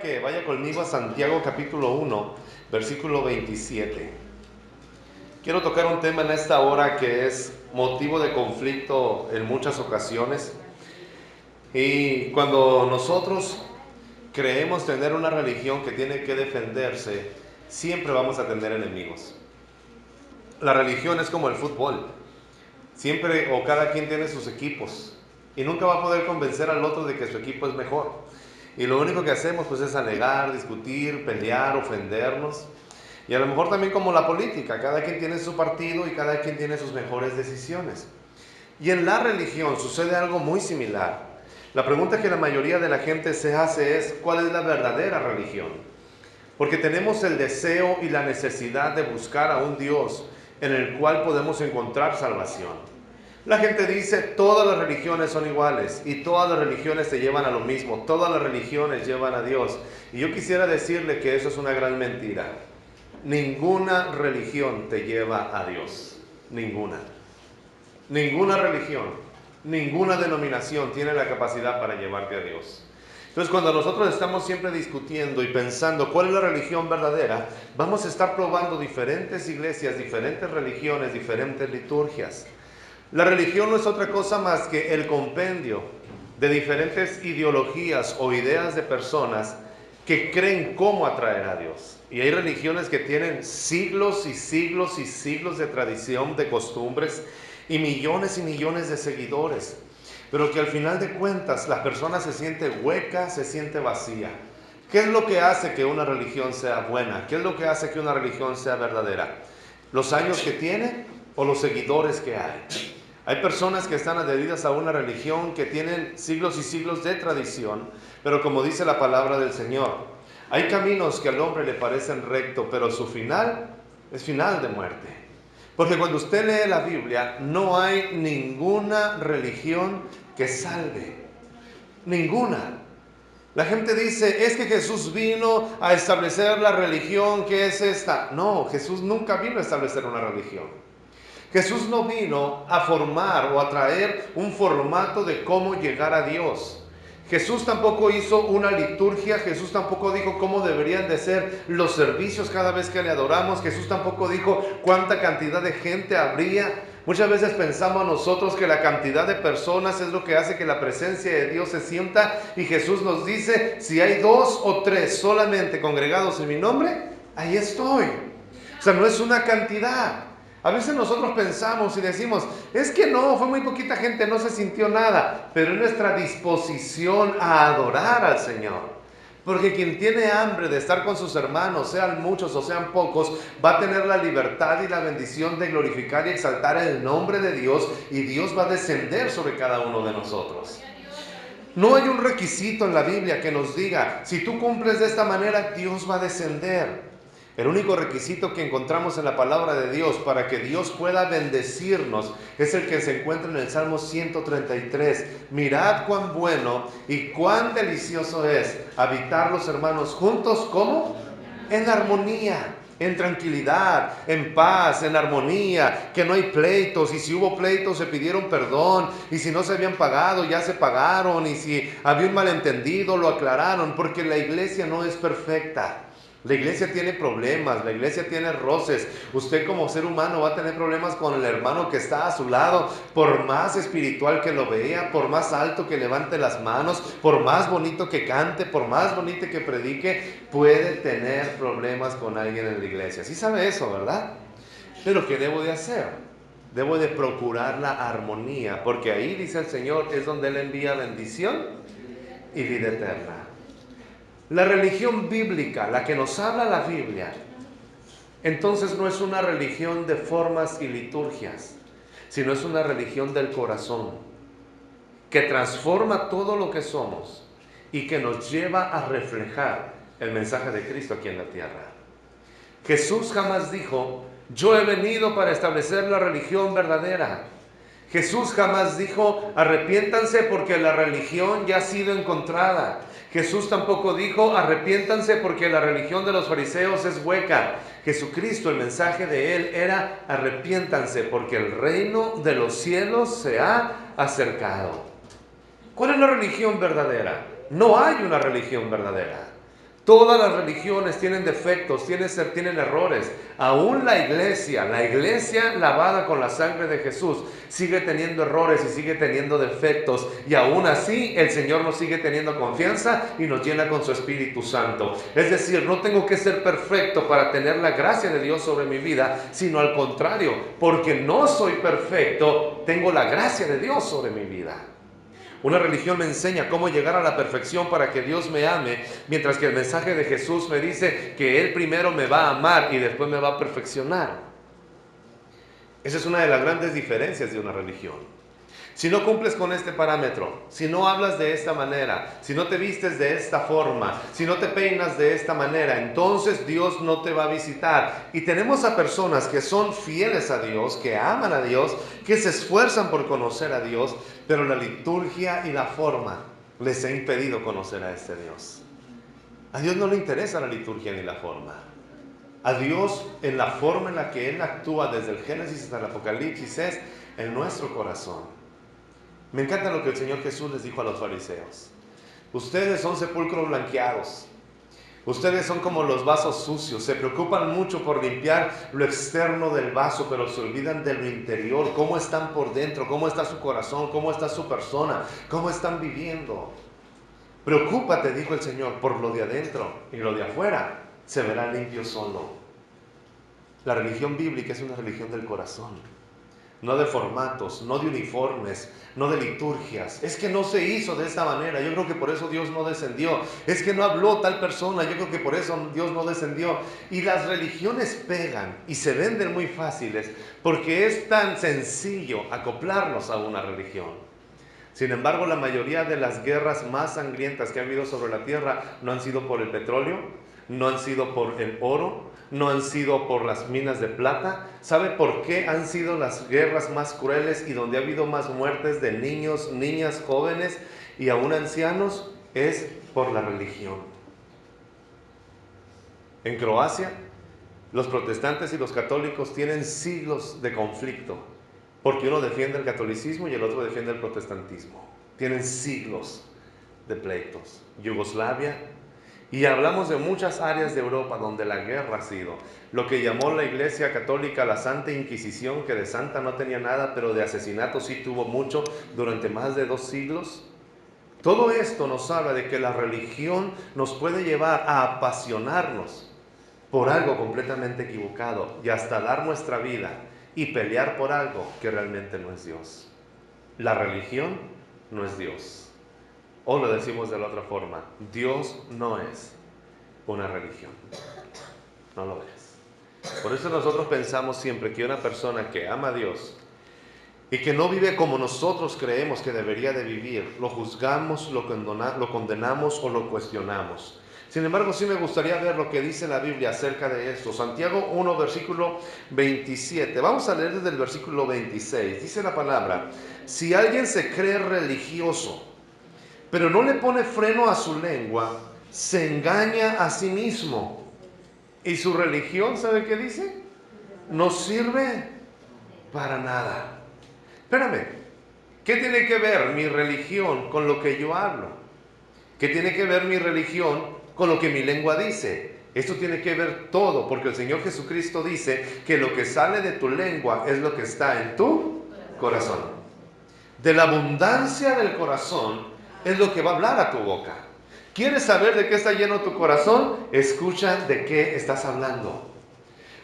que vaya conmigo a Santiago capítulo 1, versículo 27. Quiero tocar un tema en esta hora que es motivo de conflicto en muchas ocasiones. Y cuando nosotros creemos tener una religión que tiene que defenderse, siempre vamos a tener enemigos. La religión es como el fútbol. Siempre o cada quien tiene sus equipos y nunca va a poder convencer al otro de que su equipo es mejor. Y lo único que hacemos pues es alegar, discutir, pelear, ofendernos. Y a lo mejor también como la política, cada quien tiene su partido y cada quien tiene sus mejores decisiones. Y en la religión sucede algo muy similar. La pregunta que la mayoría de la gente se hace es: ¿cuál es la verdadera religión? Porque tenemos el deseo y la necesidad de buscar a un Dios en el cual podemos encontrar salvación. La gente dice: todas las religiones son iguales y todas las religiones te llevan a lo mismo, todas las religiones llevan a Dios. Y yo quisiera decirle que eso es una gran mentira. Ninguna religión te lleva a Dios. Ninguna. Ninguna religión, ninguna denominación tiene la capacidad para llevarte a Dios. Entonces, cuando nosotros estamos siempre discutiendo y pensando cuál es la religión verdadera, vamos a estar probando diferentes iglesias, diferentes religiones, diferentes liturgias. La religión no es otra cosa más que el compendio de diferentes ideologías o ideas de personas que creen cómo atraer a Dios. Y hay religiones que tienen siglos y siglos y siglos de tradición, de costumbres y millones de seguidores, pero que al final de cuentas la persona se siente hueca, se siente vacía. ¿Qué es lo que hace que una religión sea buena? ¿Qué es lo que hace que una religión sea verdadera? ¿Los años que tiene o los seguidores que hay? Hay personas que están adheridas a una religión que tienen siglos y siglos de tradición, pero como dice la palabra del Señor, hay caminos que al hombre le parecen rectos, pero su final es final de muerte. Porque cuando usted lee la Biblia, no hay ninguna religión que salve. Ninguna. La gente dice: es que Jesús vino a establecer la religión que es esta. No, Jesús nunca vino a establecer una religión. Jesús no vino a formar o a traer un formato de cómo llegar a Dios. Jesús tampoco hizo una liturgia, Jesús tampoco dijo cómo deberían de ser los servicios cada vez que le adoramos, Jesús tampoco dijo cuánta cantidad de gente habría. Muchas veces pensamos nosotros que la cantidad de personas es lo que hace que la presencia de Dios se sienta, y Jesús nos dice: si hay 2 o 3 solamente congregados en mi nombre, ahí estoy. O sea, no es una cantidad. A veces nosotros pensamos y decimos: es que no, fue muy poquita gente, no se sintió nada. Pero es nuestra disposición a adorar al Señor. Porque quien tiene hambre de estar con sus hermanos, sean muchos o sean pocos, va a tener la libertad y la bendición de glorificar y exaltar el nombre de Dios, y Dios va a descender sobre cada uno de nosotros. No hay un requisito en la Biblia que nos diga: si tú cumples de esta manera, Dios va a descender. El único requisito que encontramos en la palabra de Dios para que Dios pueda bendecirnos es el que se encuentra en el Salmo 133. Mirad cuán bueno y cuán delicioso es habitar los hermanos juntos. ¿Cómo? En armonía, en tranquilidad, en paz, en armonía, que no hay pleitos, y si hubo pleitos se pidieron perdón, y si no se habían pagado ya se pagaron, y si había un malentendido lo aclararon, porque la iglesia no es perfecta. La iglesia tiene problemas, la iglesia tiene roces. Usted como ser humano va a tener problemas con el hermano que está a su lado, por más espiritual que lo vea, por más alto que levante las manos, por más bonito que cante, por más bonito que predique, puede tener problemas con alguien en la iglesia. Sí sabe eso, ¿verdad? Pero ¿qué debo de hacer? Debo de procurar la armonía, porque ahí, dice el Señor, es donde Él envía bendición y vida eterna. La religión bíblica, la que nos habla la Biblia, entonces no es una religión de formas y liturgias, sino es una religión del corazón, que transforma todo lo que somos y que nos lleva a reflejar el mensaje de Cristo aquí en la tierra. Jesús jamás dijo: yo he venido para establecer la religión verdadera. Jesús jamás dijo: arrepiéntanse porque la religión ya ha sido encontrada. Jesús tampoco dijo: arrepiéntanse porque la religión de los fariseos es hueca. Jesucristo, el mensaje de Él era: arrepiéntanse porque el reino de los cielos se ha acercado. ¿Cuál es la religión verdadera? No hay una religión verdadera. Todas las religiones tienen defectos, tienen errores. Aún la iglesia lavada con la sangre de Jesús, sigue teniendo errores y sigue teniendo defectos. Y aún así, el Señor nos sigue teniendo confianza y nos llena con su Espíritu Santo. Es decir, no tengo que ser perfecto para tener la gracia de Dios sobre mi vida, sino al contrario, porque no soy perfecto, tengo la gracia de Dios sobre mi vida. Una religión me enseña cómo llegar a la perfección para que Dios me ame, mientras que el mensaje de Jesús me dice que Él primero me va a amar y después me va a perfeccionar. Esa es una de las grandes diferencias de una religión. Si no cumples con este parámetro, si no hablas de esta manera, si no te vistes de esta forma, si no te peinas de esta manera, entonces Dios no te va a visitar. Y tenemos a personas que son fieles a Dios, que aman a Dios, que se esfuerzan por conocer a Dios, pero la liturgia y la forma les ha impedido conocer a este Dios. A Dios no le interesa la liturgia ni la forma. A Dios, en la forma en la que Él actúa desde el Génesis hasta el Apocalipsis, es en nuestro corazón. Me encanta lo que el Señor Jesús les dijo a los fariseos. Ustedes son sepulcros blanqueados. Ustedes son como los vasos sucios. Se preocupan mucho por limpiar lo externo del vaso, pero se olvidan de lo interior. Cómo están por dentro, cómo está su corazón, cómo está su persona, cómo están viviendo. Preocúpate, dijo el Señor, por lo de adentro, y lo de afuera se verá limpio solo. La religión bíblica es una religión del corazón. No de formatos, no de uniformes, no de liturgias. Es que no se hizo de esta manera, yo creo que por eso Dios no descendió. Es que no habló tal persona, yo creo que por eso Dios no descendió. Y las religiones pegan y se venden muy fáciles porque es tan sencillo acoplarnos a una religión. Sin embargo, la mayoría de las guerras más sangrientas que ha habido sobre la tierra no han sido por el petróleo, no han sido por el oro, no han sido por las minas de plata. ¿Sabe por qué han sido las guerras más crueles y donde ha habido más muertes de niños, niñas, jóvenes y aún ancianos? Es por la religión. En Croacia, los protestantes y los católicos tienen siglos de conflicto, porque uno defiende el catolicismo y el otro defiende el protestantismo. Tienen siglos de pleitos. Yugoslavia. Y hablamos de muchas áreas de Europa donde la guerra ha sido lo que llamó la Iglesia Católica la Santa Inquisición, que de santa no tenía nada, pero de asesinato sí tuvo mucho durante más de 2 siglos. Todo esto nos habla de que la religión nos puede llevar a apasionarnos por algo completamente equivocado y hasta dar nuestra vida y pelear por algo que realmente no es Dios. La religión no es Dios. O lo decimos de la otra forma, Dios no es una religión, no lo es. Por eso nosotros pensamos siempre que una persona que ama a Dios y que no vive como nosotros creemos que debería de vivir, lo juzgamos, lo condenamos o lo cuestionamos. Sin embargo, sí me gustaría ver lo que dice la Biblia acerca de esto. Santiago 1, versículo 27. Vamos a leer desde el versículo 26. Dice la palabra: si alguien se cree religioso, pero no le pone freno a su lengua, se engaña a sí mismo. Y su religión, ¿sabe qué dice? No sirve para nada. Espérame, ¿qué tiene que ver mi religión con lo que yo hablo? ¿Qué tiene que ver mi religión con lo que mi lengua dice? Esto tiene que ver todo, porque el Señor Jesucristo dice que lo que sale de tu lengua es lo que está en tu corazón. De la abundancia del corazón es lo que va a hablar a tu boca. ¿Quieres saber de qué está lleno tu corazón? Escucha de qué estás hablando.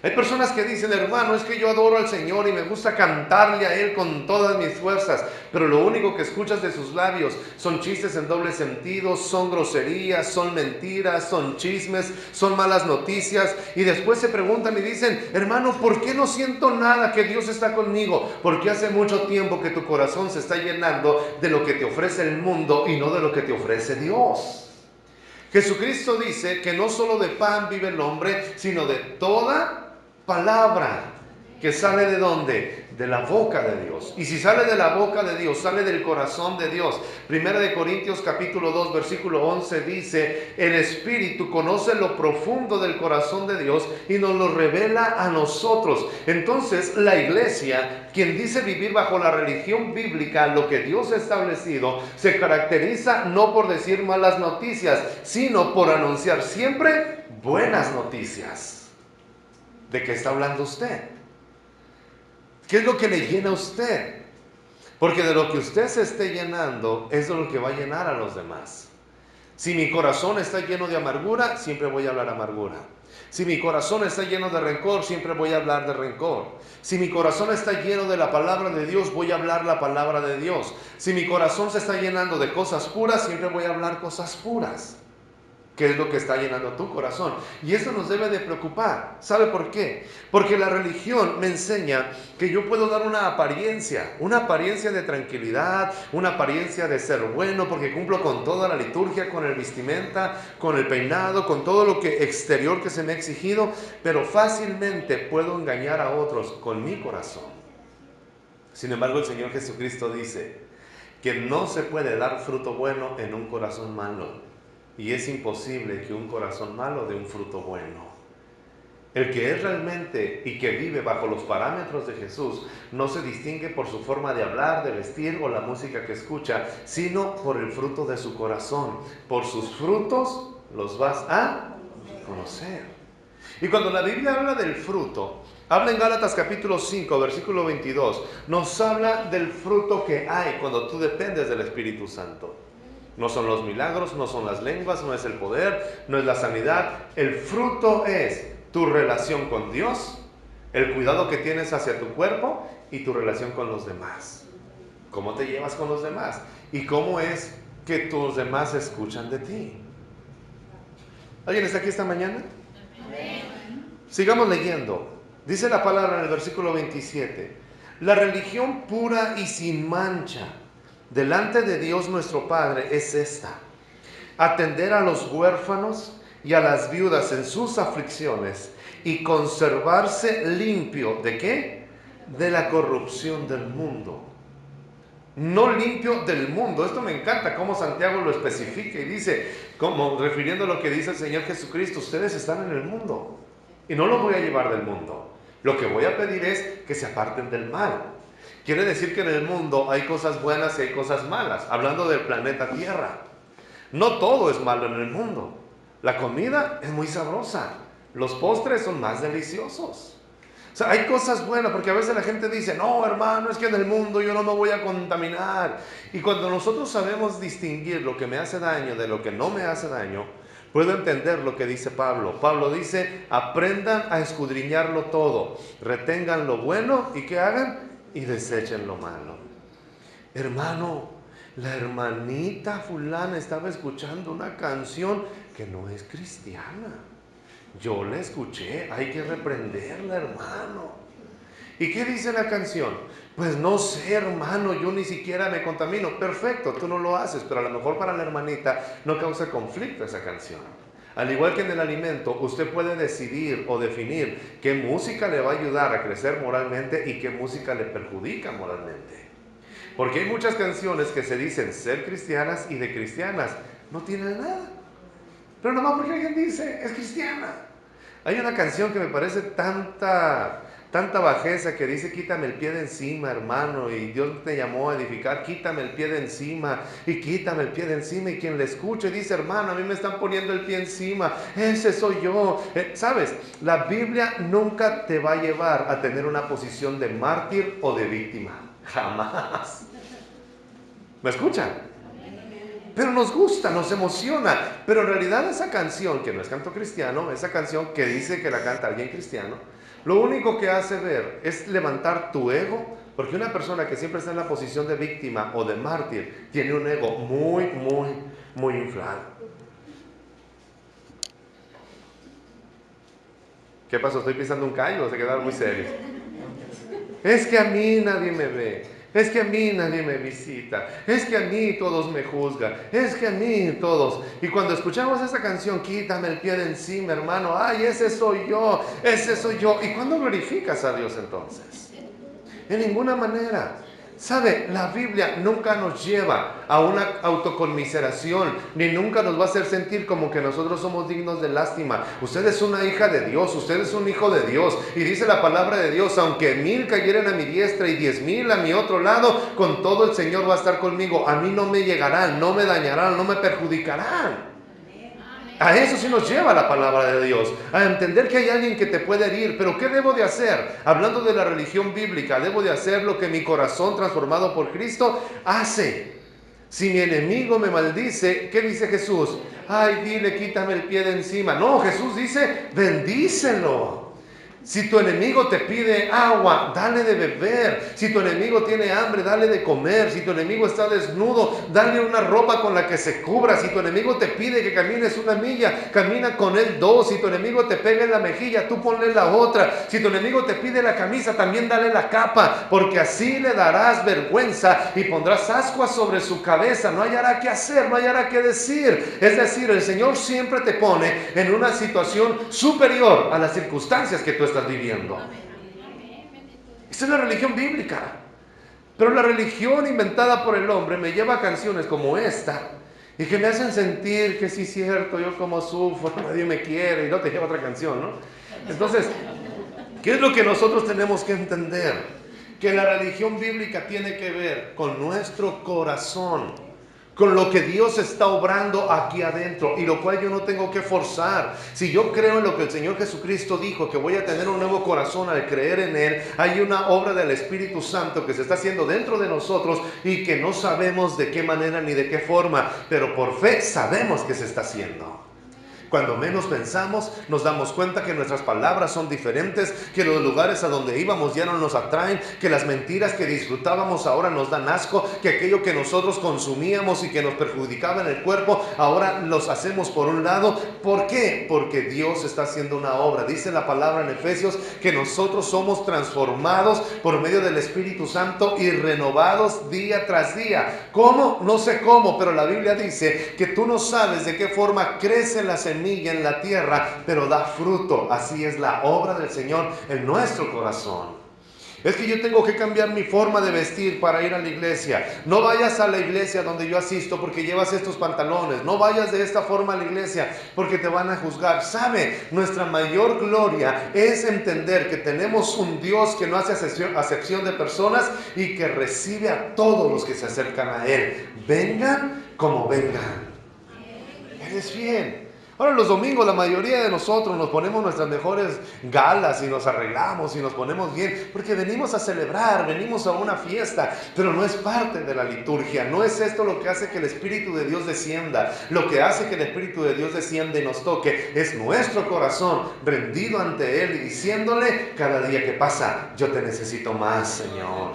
Hay personas que dicen: hermano, es que yo adoro al Señor y me gusta cantarle a Él con todas mis fuerzas, pero lo único que escuchas de sus labios son chistes en doble sentido, son groserías, son mentiras, son chismes, son malas noticias, y después se preguntan y dicen: hermano, ¿por qué no siento nada que Dios está conmigo? Porque hace mucho tiempo que tu corazón se está llenando de lo que te ofrece el mundo y no de lo que te ofrece Dios. Jesucristo dice que no solo de pan vive el hombre, sino de toda palabra que sale ¿de dónde? De la boca de Dios. Y si sale de la boca de Dios, sale del corazón de Dios. Primera de Corintios capítulo 2 versículo 11 dice: el Espíritu conoce lo profundo del corazón de Dios y nos lo revela a nosotros. Entonces la iglesia, quien dice vivir bajo la religión bíblica, lo que Dios ha establecido, se caracteriza no por decir malas noticias, sino por anunciar siempre buenas noticias. ¿De qué está hablando usted? ¿Qué es lo que le llena a usted? Porque de lo que usted se esté llenando es de lo que va a llenar a los demás. Si mi corazón está lleno de amargura, siempre voy a hablar amargura. Si mi corazón está lleno de rencor, siempre voy a hablar de rencor. Si mi corazón está lleno de la palabra de Dios, voy a hablar la palabra de Dios. Si mi corazón se está llenando de cosas puras, siempre voy a hablar cosas puras. ¿Qué es lo que está llenando tu corazón? Y eso nos debe de preocupar. ¿Sabe por qué? Porque la religión me enseña que yo puedo dar una apariencia de tranquilidad, una apariencia de ser bueno, porque cumplo con toda la liturgia, con el vestimenta, con el peinado, con todo lo que exterior que se me ha exigido, pero fácilmente puedo engañar a otros con mi corazón. Sin embargo, el Señor Jesucristo dice que no se puede dar fruto bueno en un corazón malo. Y es imposible que un corazón malo dé un fruto bueno. El que es realmente y que vive bajo los parámetros de Jesús no se distingue por su forma de hablar, de vestir o la música que escucha, sino por el fruto de su corazón. Por sus frutos los vas a conocer. Y cuando la Biblia habla del fruto, habla en Gálatas capítulo 5, versículo 22, nos habla del fruto que hay cuando tú dependes del Espíritu Santo. No son los milagros, no son las lenguas, no es el poder, no es la sanidad. El fruto es tu relación con Dios, el cuidado que tienes hacia tu cuerpo y tu relación con los demás. ¿Cómo te llevas con los demás? ¿Y cómo es que tus demás escuchan de ti? ¿Alguien está aquí esta mañana? Sigamos leyendo. Dice la palabra en el versículo 27. La religión pura y sin mancha delante de Dios nuestro Padre es esta: atender a los huérfanos y a las viudas en sus aflicciones y conservarse limpio, ¿de qué? De la corrupción del mundo. No limpio del mundo. Esto me encanta cómo Santiago lo especifica y dice, como refiriendo a lo que dice el Señor Jesucristo: ustedes están en el mundo y no los voy a llevar del mundo. Lo que voy a pedir es que se aparten del mal. Quiere decir que en el mundo hay cosas buenas y hay cosas malas. Hablando del planeta Tierra, no todo es malo en el mundo. La comida es muy sabrosa, los postres son más deliciosos. O sea, hay cosas buenas, porque a veces la gente dice: no, hermano, es que en el mundo yo no me voy a contaminar. Y cuando nosotros sabemos distinguir lo que me hace daño de lo que no me hace daño, puedo entender lo que dice Pablo. Pablo dice: aprendan a escudriñarlo todo, retengan lo bueno y ¿qué hagan? Y desechen lo malo. Hermano, la hermanita fulana estaba escuchando una canción que no es cristiana. Yo la escuché, hay que reprenderla, hermano. ¿Y qué dice la canción? Pues no sé, hermano, yo ni siquiera me contamino. Perfecto, tú no lo haces, pero a lo mejor para la hermanita no causa conflicto esa canción. Al igual que en el alimento, usted puede decidir o definir qué música le va a ayudar a crecer moralmente y qué música le perjudica moralmente. Porque hay muchas canciones que se dicen ser cristianas y de cristianas no tienen nada. Pero nomás porque alguien dice, es cristiana. Hay una canción que me parece tanta bajeza, que dice: quítame el pie de encima, hermano, y Dios te llamó a edificar, quítame el pie de encima, y quítame el pie de encima, y quien le escuche dice: hermano, a mí me están poniendo el pie encima, ese soy yo. ¿Sabes? La Biblia nunca te va a llevar a tener una posición de mártir o de víctima, jamás. ¿Me escuchan? Pero nos gusta, nos emociona. Pero en realidad esa canción, que no es canto cristiano, esa canción que dice que la canta alguien cristiano, lo único que hace ver es levantar tu ego, porque una persona que siempre está en la posición de víctima o de mártir tiene un ego muy inflado. ¿Qué pasó? ¿Estoy pisando un callo? Se quedaron muy serios. Es que a mí nadie me ve. Es que a mí nadie me visita. Es que a mí todos me juzgan. Es que a mí todos. Y cuando escuchamos esa canción, quítame el pie de encima, hermano. Ay, ese soy yo. Ese soy yo. ¿Y cuándo glorificas a Dios entonces? En ninguna manera. ¿Sabe? La Biblia nunca nos lleva a una autoconmiseración, ni nunca nos va a hacer sentir como que nosotros somos dignos de lástima. Usted es una hija de Dios, usted es un hijo de Dios. Y dice la palabra de Dios, aunque 1000 cayeran a mi diestra y 10,000 a mi otro lado, con todo el Señor va a estar conmigo. A mí no me llegarán, no me dañarán, no me perjudicarán. A eso sí nos lleva la palabra de Dios, a entender que hay alguien que te puede herir. Pero ¿qué debo de hacer? Hablando de la religión bíblica, debo de hacer lo que mi corazón transformado por Cristo hace. Si mi enemigo me maldice, ¿qué dice Jesús? Ay, dile, quítame el pie de encima. No, Jesús dice, bendícelo. Si tu enemigo te pide agua, dale de beber. Si tu enemigo tiene hambre, dale de comer. Si tu enemigo está desnudo, dale una ropa con la que se cubra. Si tu enemigo te pide que camines 1 milla, camina con él 2. Si tu enemigo te pega en la mejilla, tú ponle la otra. Si tu enemigo te pide la camisa, también dale la capa, porque así le darás vergüenza y pondrás ascuas sobre su cabeza. No hallará qué hacer, no hallará qué decir. Es decir, el Señor siempre te pone en una situación superior a las circunstancias que tú estás viviendo. Esa es la religión bíblica. Pero la religión inventada por el hombre me lleva a canciones como esta y que me hacen sentir que sí es cierto, yo como sufro, nadie me quiere, y no te lleva otra canción, ¿no? Entonces, ¿qué es lo que nosotros tenemos que entender? Que la religión bíblica tiene que ver con nuestro corazón, con lo que Dios está obrando aquí adentro, y lo cual yo no tengo que forzar. Si yo creo en lo que el Señor Jesucristo dijo, que voy a tener un nuevo corazón al creer en Él, hay una obra del Espíritu Santo que se está haciendo dentro de nosotros y que no sabemos de qué manera ni de qué forma, pero por fe sabemos que se está haciendo. Cuando menos pensamos, nos damos cuenta que nuestras palabras son diferentes, que los lugares a donde íbamos ya no nos atraen, que las mentiras que disfrutábamos ahora nos dan asco, que aquello que nosotros consumíamos y que nos perjudicaba en el cuerpo, ahora los hacemos por un lado. ¿Por qué? Porque Dios está haciendo una obra. Dice la palabra en Efesios que nosotros somos transformados por medio del Espíritu Santo y renovados día tras día. ¿Cómo? No sé cómo, pero la Biblia dice que tú no sabes de qué forma crece la semilla en la tierra, pero da fruto. Así es la obra del Señor en nuestro corazón. Es que yo tengo que cambiar mi forma de vestir para ir a la iglesia. No vayas a la iglesia donde yo asisto porque llevas estos pantalones. No vayas de esta forma a la iglesia porque te van a juzgar. ¿Sabe? Nuestra mayor gloria es entender que tenemos un Dios que no hace acepción de personas y que recibe a todos los que se acercan a Él. Vengan como vengan. Él es fiel. Ahora los domingos la mayoría de nosotros nos ponemos nuestras mejores galas y nos arreglamos y nos ponemos bien porque venimos a celebrar, venimos a una fiesta, pero no es parte de la liturgia. No es esto lo que hace que el Espíritu de Dios descienda. Lo que hace que el Espíritu de Dios descienda y nos toque es nuestro corazón rendido ante Él y diciéndole cada día que pasa, yo te necesito más, Señor.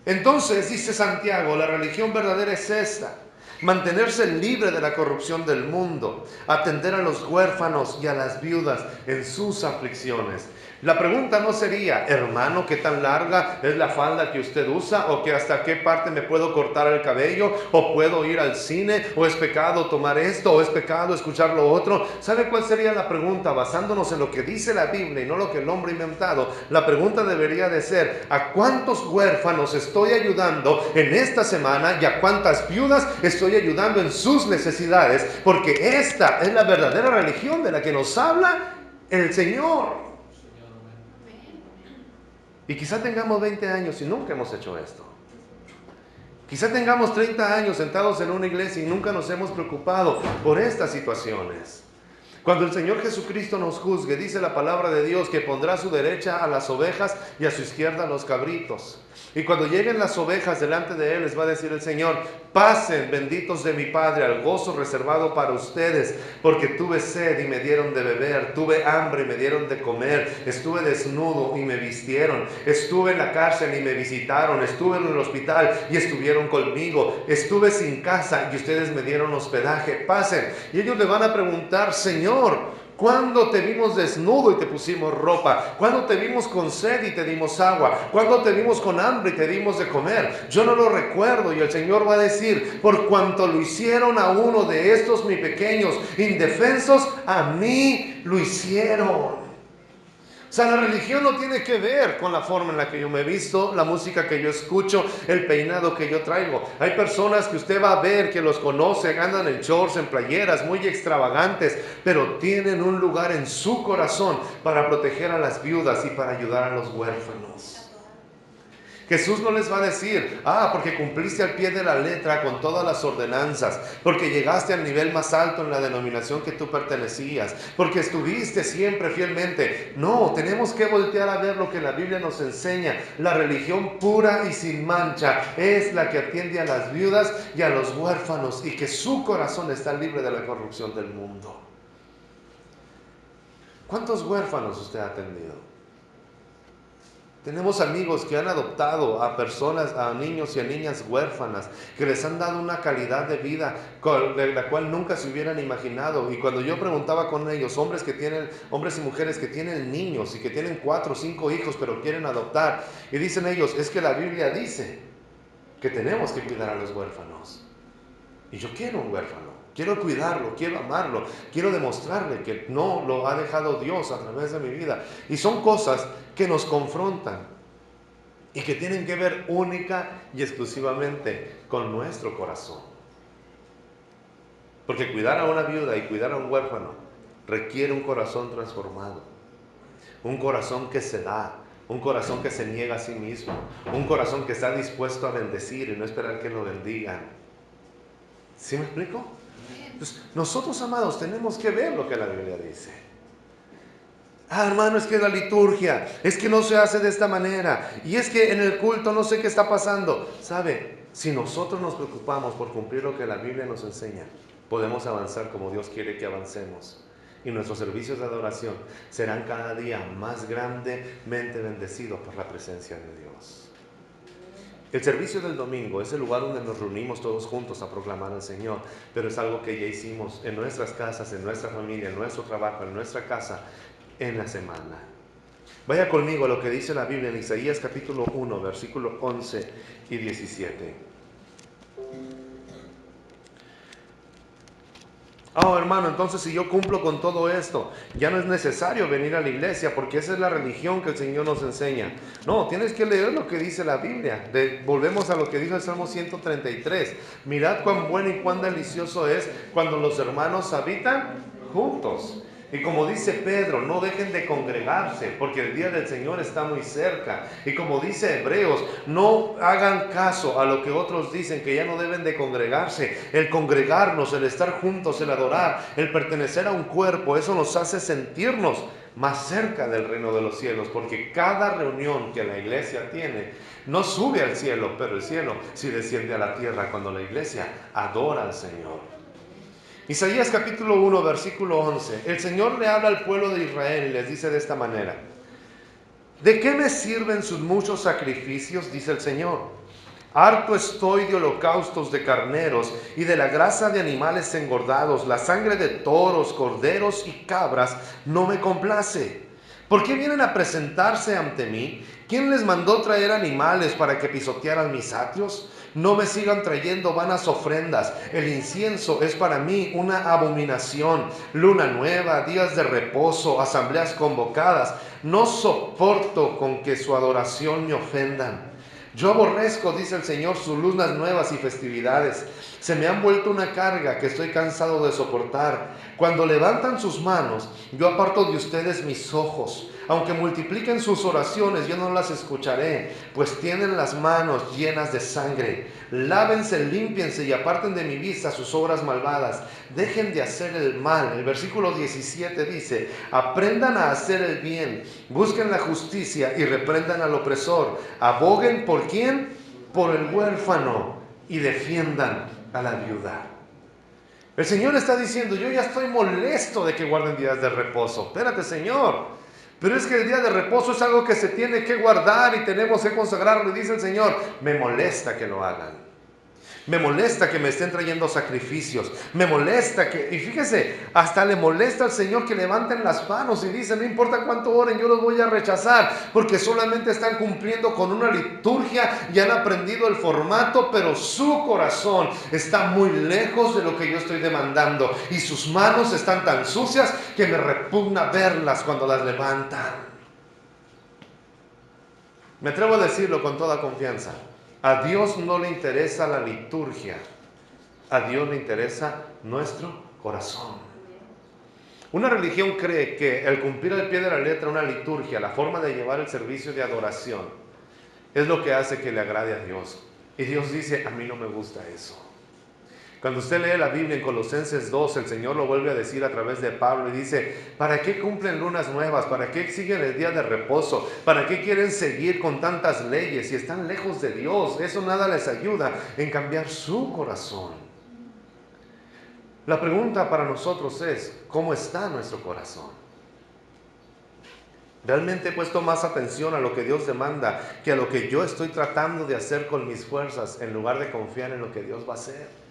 Entonces dice Santiago, la religión verdadera es esta: mantenerse libre de la corrupción del mundo, atender a los huérfanos y a las viudas en sus aflicciones. La pregunta no sería, hermano, ¿qué tan larga es la falda que usted usa? ¿O que hasta qué parte me puedo cortar el cabello? ¿O puedo ir al cine? ¿O es pecado tomar esto? ¿O es pecado escuchar lo otro? ¿Sabe cuál sería la pregunta? Basándonos en lo que dice la Biblia y no lo que el hombre ha inventado, la pregunta debería de ser, ¿a cuántos huérfanos estoy ayudando en esta semana y a cuántas viudas estoy ayudando en sus necesidades? Porque esta es la verdadera religión de la que nos habla el Señor. Y quizá tengamos 20 años y nunca hemos hecho esto. Quizá tengamos 30 años sentados en una iglesia y nunca nos hemos preocupado por estas situaciones. Cuando el Señor Jesucristo nos juzgue, dice la palabra de Dios que pondrá a su derecha a las ovejas y a su izquierda a los cabritos. Y cuando lleguen las ovejas delante de Él, les va a decir el Señor: pasen, benditos de mi Padre, al gozo reservado para ustedes, porque tuve sed y me dieron de beber, tuve hambre y me dieron de comer, estuve desnudo y me vistieron, estuve en la cárcel y me visitaron, estuve en el hospital y estuvieron conmigo, estuve sin casa y ustedes me dieron hospedaje. Pasen. Y ellos le van a preguntar: Señor, ¿Cuándo te vimos desnudo y te pusimos ropa? ¿Cuándo te vimos con sed y te dimos agua? ¿Cuándo te vimos con hambre y te dimos de comer? Yo no lo recuerdo. Y el Señor va a decir, por cuanto lo hicieron a uno de estos mis pequeños indefensos, a mí lo hicieron. O sea, la religión no tiene que ver con la forma en la que yo me he visto, la música que yo escucho, el peinado que yo traigo. Hay personas que usted va a ver, que los conoce, andan en shorts, en playeras, muy extravagantes, pero tienen un lugar en su corazón para proteger a las viudas y para ayudar a los huérfanos. Jesús no les va a decir, porque cumpliste al pie de la letra con todas las ordenanzas, porque llegaste al nivel más alto en la denominación que tú pertenecías, porque estuviste siempre fielmente. No, tenemos que voltear a ver lo que la Biblia nos enseña. La religión pura y sin mancha es la que atiende a las viudas y a los huérfanos, y que su corazón está libre de la corrupción del mundo. ¿Cuántos huérfanos usted ha atendido? Tenemos amigos que han adoptado a personas, a niños y a niñas huérfanas, que les han dado una calidad de vida de la cual nunca se hubieran imaginado. Y cuando yo preguntaba con ellos, hombres y mujeres que tienen niños y que tienen 4 o 5 hijos, pero quieren adoptar, y dicen ellos, es que la Biblia dice que tenemos que cuidar a los huérfanos. Y yo quiero un huérfano. Quiero cuidarlo, quiero amarlo, quiero demostrarle que no lo ha dejado Dios a través de mi vida. Y son cosas que nos confrontan y que tienen que ver única y exclusivamente con nuestro corazón. Porque cuidar a una viuda y cuidar a un huérfano requiere un corazón transformado, un corazón que se da, un corazón que se niega a sí mismo, un corazón que está dispuesto a bendecir y no esperar que lo bendigan. ¿Sí me explico? Entonces, nosotros, amados, tenemos que ver lo que la Biblia dice. Hermano, es que la liturgia, es que no se hace de esta manera, y es que en el culto no sé qué está pasando. ¿Sabe? Si nosotros nos preocupamos por cumplir lo que la Biblia nos enseña, podemos avanzar como Dios quiere que avancemos. Y nuestros servicios de adoración serán cada día más grandemente bendecidos por la presencia de Dios. El servicio del domingo es el lugar donde nos reunimos todos juntos a proclamar al Señor, pero es algo que ya hicimos en nuestras casas, en nuestra familia, en nuestro trabajo, en nuestra casa, en la semana. Vaya conmigo a lo que dice la Biblia en Isaías capítulo 1, versículos 11 y 17. Hermano, entonces si yo cumplo con todo esto, ya no es necesario venir a la iglesia, porque esa es la religión que el Señor nos enseña. No, tienes que leer lo que dice la Biblia. Volvemos a lo que dice el Salmo 133. Mirad cuán bueno y cuán delicioso es cuando los hermanos habitan juntos. Y como dice Pedro, no dejen de congregarse, porque el día del Señor está muy cerca. Y como dice Hebreos, no hagan caso a lo que otros dicen, que ya no deben de congregarse. El congregarnos, el estar juntos, el adorar, el pertenecer a un cuerpo, eso nos hace sentirnos más cerca del reino de los cielos, porque cada reunión que la iglesia tiene no sube al cielo, pero el cielo sí desciende a la tierra cuando la iglesia adora al Señor. Isaías capítulo 1, versículo 11. El Señor le habla al pueblo de Israel y les dice de esta manera: ¿de qué me sirven sus muchos sacrificios? Dice el Señor. Harto estoy de holocaustos de carneros y de la grasa de animales engordados. La sangre de toros, corderos y cabras no me complace. ¿Por qué vienen a presentarse ante mí? ¿Quién les mandó traer animales para que pisotearan mis atrios? No me sigan trayendo vanas ofrendas. El incienso es para mí una abominación. Luna nueva, días de reposo, asambleas convocadas. No soporto con que su adoración me ofendan. Yo aborrezco, dice el Señor, sus lunas nuevas y festividades. Se me han vuelto una carga que estoy cansado de soportar. Cuando levantan sus manos, yo aparto de ustedes mis ojos. Aunque multipliquen sus oraciones, yo no las escucharé, pues tienen las manos llenas de sangre. Lávense, límpiense y aparten de mi vista sus obras malvadas. Dejen de hacer el mal. El versículo 17 dice: aprendan a hacer el bien, busquen la justicia y reprendan al opresor. Aboguen ¿por quién? Por el huérfano, y defiendan a la viuda. El Señor está diciendo: yo ya estoy molesto de que guarden días de reposo. Espérate, Señor. Pero es que el día de reposo es algo que se tiene que guardar y tenemos que consagrarlo. Y dice el Señor: me molesta que lo hagan. Me molesta que me estén trayendo sacrificios. Me molesta que, y fíjese, hasta le molesta al Señor que levanten las manos y dicen, no importa cuánto oren, yo los voy a rechazar, porque solamente están cumpliendo con una liturgia y han aprendido el formato, pero su corazón está muy lejos de lo que yo estoy demandando. Y sus manos están tan sucias que me repugna verlas cuando las levantan. Me atrevo a decirlo con toda confianza. A Dios no le interesa la liturgia, a Dios le interesa nuestro corazón. Una religión cree que el cumplir al pie de la letra una liturgia, la forma de llevar el servicio de adoración, es lo que hace que le agrade a Dios. Y Dios dice, a mí no me gusta eso. Cuando usted lee la Biblia en Colosenses 2, el Señor lo vuelve a decir a través de Pablo y dice, ¿para qué cumplen lunas nuevas? ¿Para qué exigen el día de reposo? ¿Para qué quieren seguir con tantas leyes si están lejos de Dios? Eso nada les ayuda en cambiar su corazón. La pregunta para nosotros es, ¿cómo está nuestro corazón? ¿Realmente he puesto más atención a lo que Dios demanda que a lo que yo estoy tratando de hacer con mis fuerzas en lugar de confiar en lo que Dios va a hacer?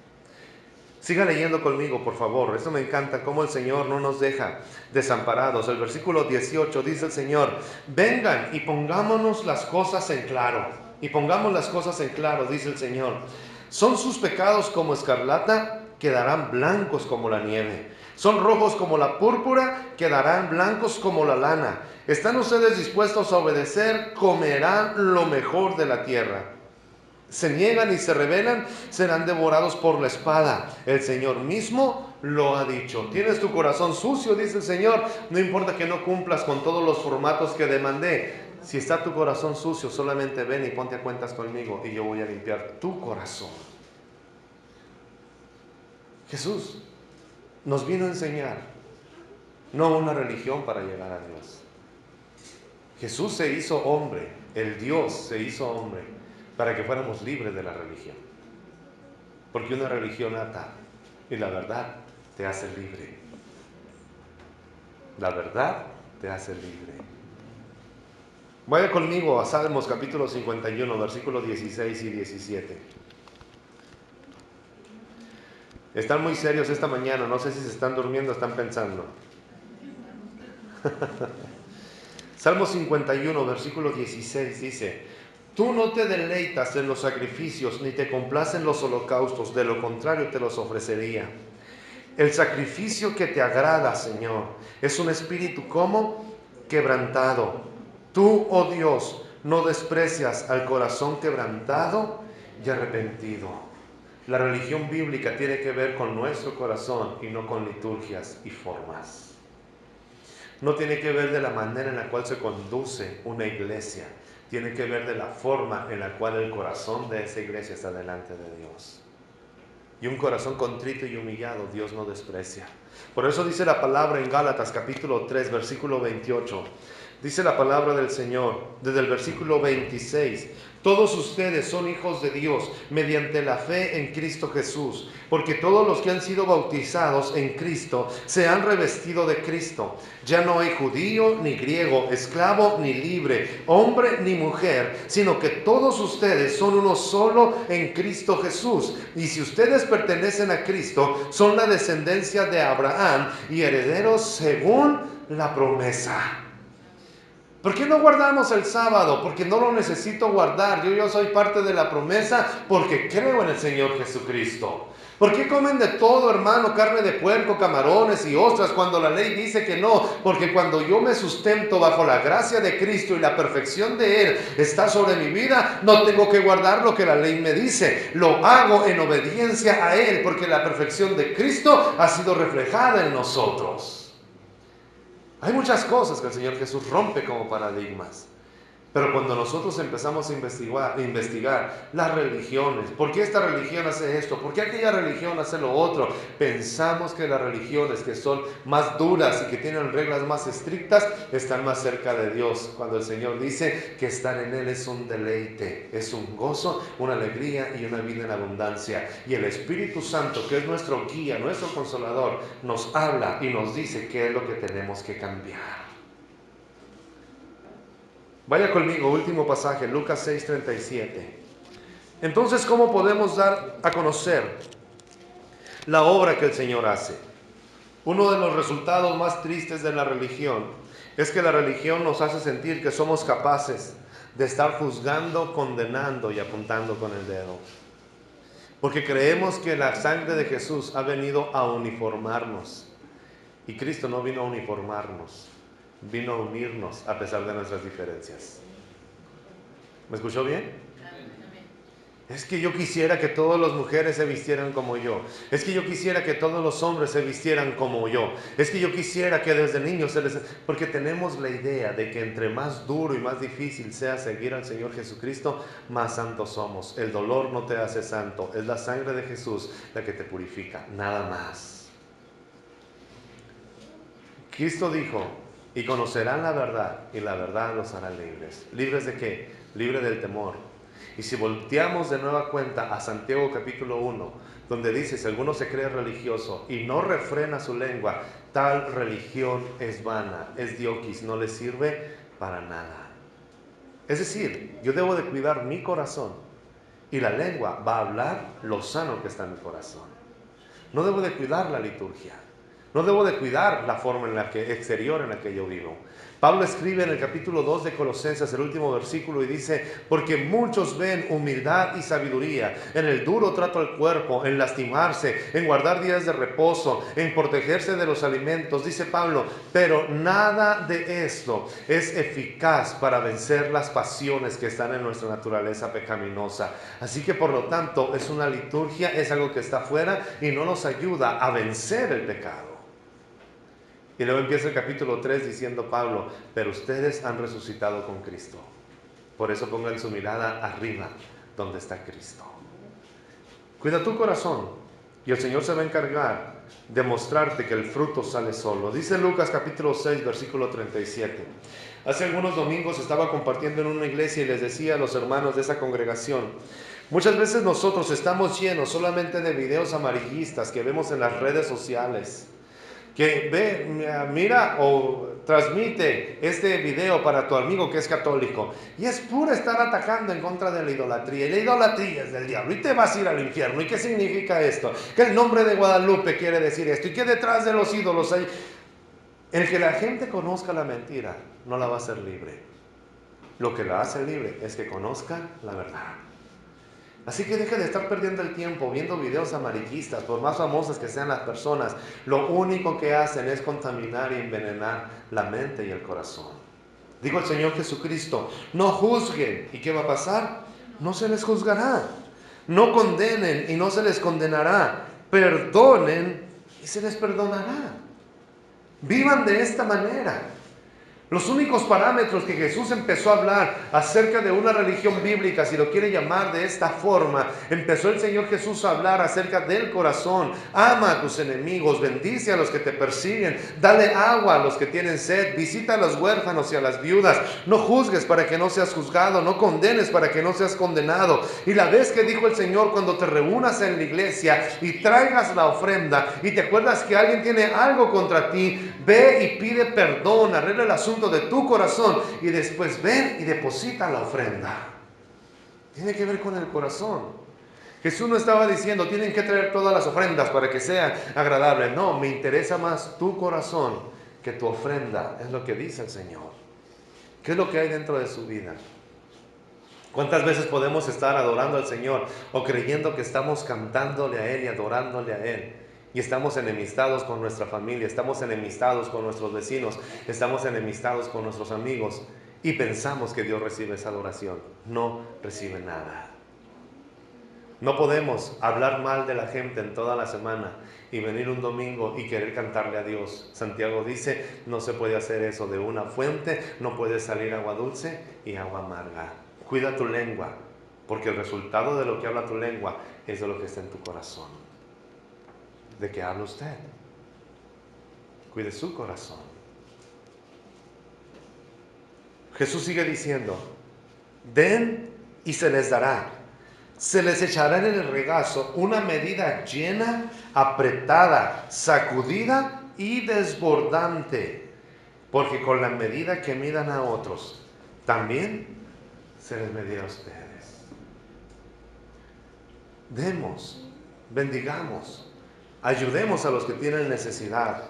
Siga leyendo conmigo, por favor. Esto me encanta, cómo el Señor no nos deja desamparados. El versículo 18 dice el Señor, vengan y pongámonos las cosas en claro. Y pongamos las cosas en claro, dice el Señor. Son sus pecados como escarlata, quedarán blancos como la nieve. Son rojos como la púrpura, quedarán blancos como la lana. ¿Están ustedes dispuestos a obedecer? Comerán lo mejor de la tierra. Se niegan y se rebelan, serán devorados por la espada. El Señor mismo lo ha dicho. Tienes tu corazón sucio, dice el Señor. No importa que no cumplas con todos los formatos que demandé. Si está tu corazón sucio, solamente ven y ponte a cuentas conmigo y yo voy a limpiar tu corazón. Jesús nos vino a enseñar, no una religión para llegar a Dios. Jesús se hizo hombre, el Dios se hizo hombre, para que fuéramos libres de la religión. Porque una religión ata y la verdad te hace libre. La verdad te hace libre. Vaya conmigo a Salmos capítulo 51, versículos 16 y 17. Están muy serios esta mañana, no sé si se están durmiendo o están pensando. Salmo 51, versículo 16 dice, tú no te deleitas en los sacrificios, ni te complacen los holocaustos, de lo contrario te los ofrecería. El sacrificio que te agrada, Señor, es un espíritu como quebrantado. Tú, oh Dios, no desprecias al corazón quebrantado y arrepentido. La religión bíblica tiene que ver con nuestro corazón y no con liturgias y formas. No tiene que ver de la manera en la cual se conduce una iglesia. Tiene que ver de la forma en la cual el corazón de esa iglesia está delante de Dios. Y un corazón contrito y humillado Dios no desprecia. Por eso dice la palabra en Gálatas capítulo 3 versículo 28. Dice la palabra del Señor desde el versículo 26. Todos ustedes son hijos de Dios mediante la fe en Cristo Jesús, porque todos los que han sido bautizados en Cristo se han revestido de Cristo. Ya no hay judío ni griego, esclavo ni libre, hombre ni mujer, sino que todos ustedes son uno solo en Cristo Jesús. Y si ustedes pertenecen a Cristo, son la descendencia de Abraham y herederos según la promesa. ¿Por qué no guardamos el sábado? Porque no lo necesito guardar. Yo soy parte de la promesa porque creo en el Señor Jesucristo. ¿Por qué comen de todo, hermano? Carne de puerco, camarones y ostras cuando la ley dice que no. Porque cuando yo me sustento bajo la gracia de Cristo y la perfección de Él está sobre mi vida, no tengo que guardar lo que la ley me dice. Lo hago en obediencia a Él porque la perfección de Cristo ha sido reflejada en nosotros. Hay muchas cosas que el Señor Jesús rompe como paradigmas. Pero cuando nosotros empezamos a investigar las religiones, ¿por qué esta religión hace esto? ¿Por qué aquella religión hace lo otro? Pensamos que las religiones que son más duras y que tienen reglas más estrictas están más cerca de Dios. Cuando el Señor dice que estar en Él es un deleite, es un gozo, una alegría y una vida en abundancia. Y el Espíritu Santo, que es nuestro guía, nuestro consolador, nos habla y nos dice qué es lo que tenemos que cambiar. Vaya conmigo, último pasaje, Lucas 6:37. Entonces, ¿cómo podemos dar a conocer la obra que el Señor hace? Uno de los resultados más tristes de la religión es que la religión nos hace sentir que somos capaces de estar juzgando, condenando y apuntando con el dedo. Porque creemos que la sangre de Jesús ha venido a uniformarnos. Y Cristo no vino a uniformarnos, vino a unirnos a pesar de nuestras diferencias. ¿Me escuchó bien? Es que yo quisiera que todas las mujeres se vistieran como yo. Es que yo quisiera que todos los hombres se vistieran como yo. Es que yo quisiera que desde niños se les... Porque tenemos la idea de que entre más duro y más difícil sea seguir al Señor Jesucristo, más santos somos. El dolor no te hace santo. Es la sangre de Jesús la que te purifica. Nada más. Cristo dijo, y conocerán la verdad, y la verdad los hará libres. ¿Libres de qué? Libre del temor. Y si volteamos de nueva cuenta a Santiago capítulo 1, donde dice, si alguno se cree religioso y no refrena su lengua, tal religión es vana, es dioquis, no le sirve para nada. Es decir, yo debo de cuidar mi corazón y la lengua va a hablar lo sano que está en mi corazón. No debo de cuidar la liturgia. No debo de cuidar la forma exterior en la que yo vivo. Pablo escribe en el capítulo 2 de Colosenses, el último versículo, y dice, porque muchos ven humildad y sabiduría en el duro trato al cuerpo, en lastimarse, en guardar días de reposo, en protegerse de los alimentos, dice Pablo, pero nada de esto es eficaz para vencer las pasiones que están en nuestra naturaleza pecaminosa. Así que por lo tanto es una liturgia, es algo que está fuera y no nos ayuda a vencer el pecado. Y luego empieza el capítulo 3 diciendo Pablo, pero ustedes han resucitado con Cristo. Por eso pongan su mirada arriba, donde está Cristo. Cuida tu corazón y el Señor se va a encargar de mostrarte que el fruto sale solo. Dice Lucas capítulo 6, versículo 37. Hace algunos domingos estaba compartiendo en una iglesia y les decía a los hermanos de esa congregación, muchas veces nosotros estamos llenos solamente de videos amarillistas que vemos en las redes sociales, que ve, mira o transmite este video para tu amigo que es católico y es pura estar atacando en contra de la idolatría, y la idolatría es del diablo y te vas a ir al infierno. ¿Y qué significa esto? Que el nombre de Guadalupe quiere decir esto y que detrás de los ídolos hay... El que la gente conozca la mentira no la va a hacer libre. Lo que la hace libre es que conozca la verdad. Así que deje de estar perdiendo el tiempo viendo videos amarillistas, por más famosas que sean las personas. Lo único que hacen es contaminar y envenenar la mente y el corazón. Dijo el Señor Jesucristo, no juzguen. ¿Y qué va a pasar? No se les juzgará. No condenen y no se les condenará. Perdonen y se les perdonará. Vivan de esta manera. Los únicos parámetros que Jesús empezó a hablar acerca de una religión bíblica, si lo quiere llamar de esta forma, empezó el Señor Jesús a hablar acerca del corazón. Ama a tus enemigos, bendice a los que te persiguen, dale agua a los que tienen sed, visita a los huérfanos y a las viudas, no juzgues para que no seas juzgado, no condenes para que no seas condenado. Y la vez que dijo el Señor, cuando te reúnas en la iglesia y traigas la ofrenda y te acuerdas que alguien tiene algo contra ti, ve y pide perdón, arregla el asunto de tu corazón y después ven y deposita la ofrenda. Tiene que ver con el corazón. Jesús no estaba diciendo tienen que traer todas las ofrendas para que sea agradable. No, me interesa más tu corazón que tu ofrenda, es lo que dice el Señor. ¿Qué es lo que hay dentro de su vida? ¿Cuántas veces podemos estar adorando al Señor o creyendo que estamos cantándole a Él y adorándole a Él? Y estamos enemistados con nuestra familia, estamos enemistados con nuestros vecinos, estamos enemistados con nuestros amigos y pensamos que Dios recibe esa adoración. No recibe nada. No podemos hablar mal de la gente en toda la semana y venir un domingo y querer cantarle a Dios. Santiago dice, no se puede hacer eso. De una fuente no puede salir agua dulce y agua amarga. Cuida tu lengua, porque el resultado de lo que habla tu lengua es de lo que está en tu corazón. ¿De qué habla usted? Cuide su corazón. Jesús sigue diciendo, den y se les dará. Se les echará en el regazo una medida llena, apretada, sacudida y desbordante. Porque con la medida que midan a otros, también se les medirá a ustedes. demos, bendigamos, ayudemos a los que tienen necesidad.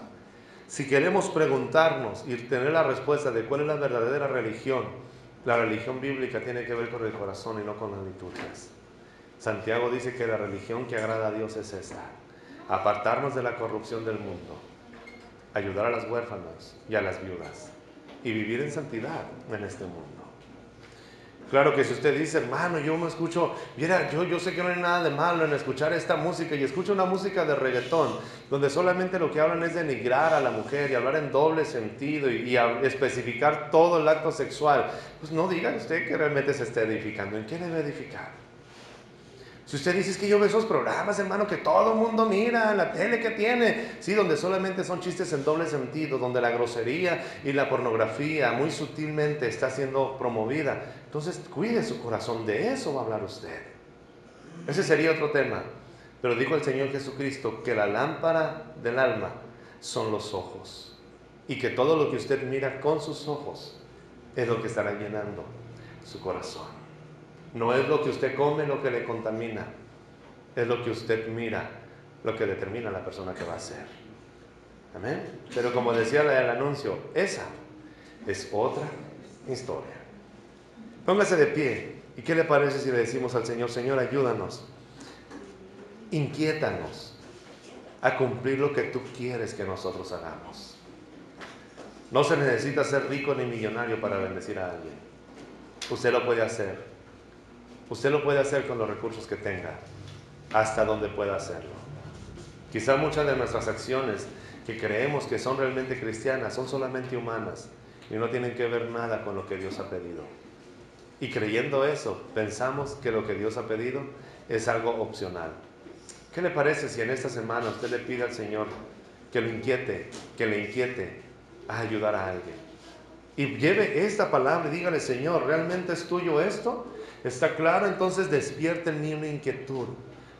Si queremos preguntarnos y tener la respuesta de cuál es la verdadera religión, la religión bíblica tiene que ver con el corazón y no con las liturgias. Santiago dice que la religión que agrada a Dios es esta: apartarnos de la corrupción del mundo, ayudar a las huérfanas y a las viudas y vivir en santidad en este mundo. Claro que si usted dice, hermano, yo me escucho, mira, yo sé que no hay nada de malo en escuchar esta música, y escucho una música de reggaetón, donde solamente lo que hablan es denigrar a la mujer y hablar en doble sentido y especificar todo el acto sexual, pues no diga usted que realmente se está edificando. ¿En qué debe edificar? Si usted dice, es que yo veo esos programas, hermano, que todo el mundo mira, la tele que tiene, sí, donde solamente son chistes en doble sentido, donde la grosería y la pornografía muy sutilmente está siendo promovida, entonces cuide su corazón, de eso va a hablar usted. Ese sería otro tema. Pero dijo el Señor Jesucristo que la lámpara del alma son los ojos, y que todo lo que usted mira con sus ojos es lo que estará llenando su corazón. No es lo que usted come lo que le contamina, es lo que usted mira lo que determina la persona que va a ser. Amén. Pero como decía el anuncio, esa es otra historia. Póngase de pie. ¿Y qué le parece si le decimos al Señor, Señor, ayúdanos, inquiétanos a cumplir lo que tú quieres que nosotros hagamos? No se necesita ser rico ni millonario para bendecir a alguien. Usted lo puede hacer. Usted lo puede hacer con los recursos que tenga, hasta donde pueda hacerlo. Quizá muchas de nuestras acciones que creemos que son realmente cristianas son solamente humanas y no tienen que ver nada con lo que Dios ha pedido. Y creyendo eso, pensamos que lo que Dios ha pedido es algo opcional. ¿Qué le parece si en esta semana usted le pide al Señor que le inquiete a ayudar a alguien? Y lleve esta palabra y dígale, Señor, ¿realmente es tuyo esto? ¿Está claro? Entonces despierte en mí una inquietud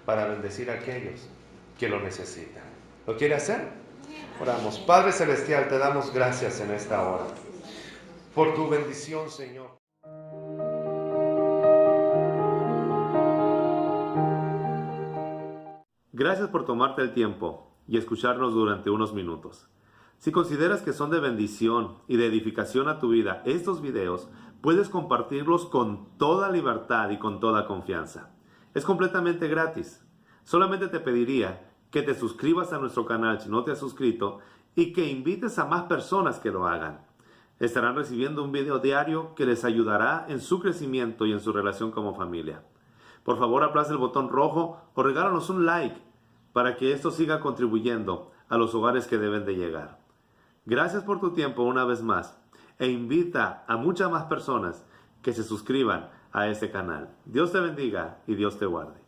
para bendecir a aquellos que lo necesitan. ¿Lo quiere hacer? Oramos. Padre Celestial, te damos gracias en esta hora por tu bendición, Señor. Gracias por tomarte el tiempo y escucharnos durante unos minutos. Si consideras que son de bendición y de edificación a tu vida estos videos, puedes compartirlos con toda libertad y con toda confianza. Es completamente gratis. Solamente te pediría que te suscribas a nuestro canal si no te has suscrito y que invites a más personas que lo hagan. Estarán recibiendo un video diario que les ayudará en su crecimiento y en su relación como familia. Por favor, aplaza el botón rojo o regálanos un like para que esto siga contribuyendo a los hogares que deben de llegar. Gracias por tu tiempo una vez más e invita a muchas más personas que se suscriban a este canal. Dios te bendiga y Dios te guarde.